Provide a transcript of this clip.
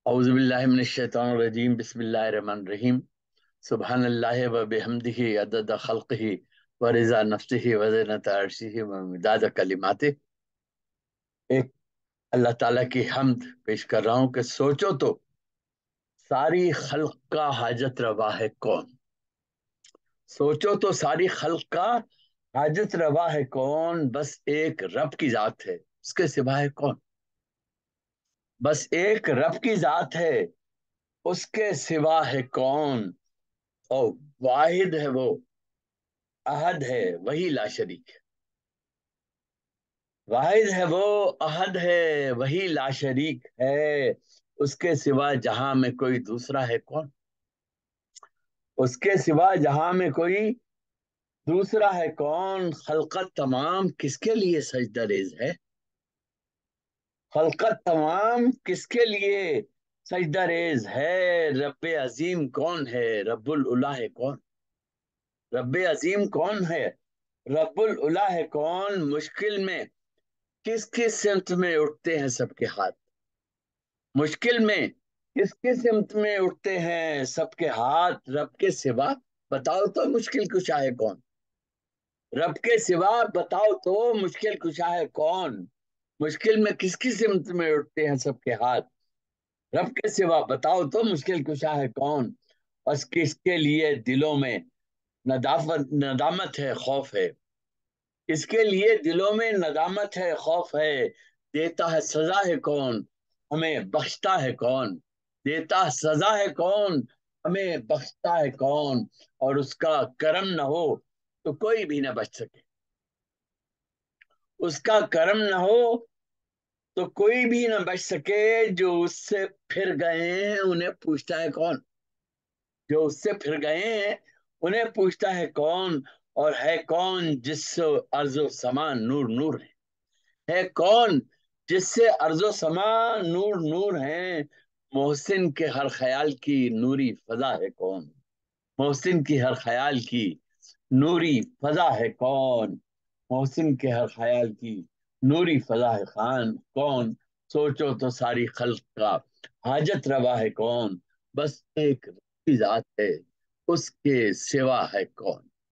औज़ु बिल्लाहि मिनश शैतानिर रजीम बिस्मिल्लाहिर रहमानिर रहीम सुब्हान अल्लाहि व बिहम्दिही अदद खल्क़िही व रिज़ा नफ्सिही व ज़ीनत अर्शिही व मिदाद कलिमातिही। एक अल्लाह ताला की हम्द पेश कर रहा हूँ कि सोचो तो सारी खल्क का हाजत रवा है कौन। सोचो तो सारी खल्क का हाजत रवा है कौन। बस एक रब की जात है, उसके सिवा है कौन। बस एक रब की जात है, उसके सिवा है कौन। और वाहिद है वो, अहद है वही ला शरीक है। वाहिद है वो, अहद है वही ला शरीक है। उसके सिवा जहां में कोई दूसरा है कौन। उसके सिवा जहां में कोई दूसरा है कौन। खलकत तमाम किसके लिए सजदा रेज है। खलकत तमाम किसके लिए सजदा रेज है। रब्बे अजीम कौन है, रब्बुल उला है कौन। रब्बे अजीम कौन है, रब्बुल उला है कौन। मुश्किल में किस किस सिमत में उठते हैं सबके हाथ। मुश्किल में किस किस सिमत में उठते हैं सबके हाथ। रब के सिवा बताओ तो मुश्किल कुशा है कौन। रब के सिवा बताओ तो मुश्किल कुशा है कौन। मुश्किल में किस किस सिमत में उठते हैं सबके हाथ। रब के सिवा बताओ तो मुश्किल कुशा है कौन। बस किसके लिए दिलों में नदाफत नदामत है, खौफ है। इसके लिए दिलों में नदामत है, खौफ है। देता है सजा है कौन, हमें बख्शता है कौन। देता सजा है कौन, हमें बख्शता है कौन। और उसका करम न हो तो कोई भी न बच सके। उसका करम न हो तो कोई भी न बच सके। जो उससे फिर गए हैं उन्हें पूछता है कौन। जो उससे फिर गए हैं उन्हें पूछता है कौन। और है कौन जिससे अर्जो समा नूर नूर है कौन जिससे अर्जो समा नूर नूर है। मोहसिन के हर ख्याल की नूरी फजा है कौन। मोहसिन की हर ख्याल की नूरी फजा है कौन। मोहसिन के हर ख्याल की नूरी फजा है खान कौन। सोचो तो सारी खल्क का हाजत रवा है कौन। बस एक रब की जात है, उसके सिवा है कौन।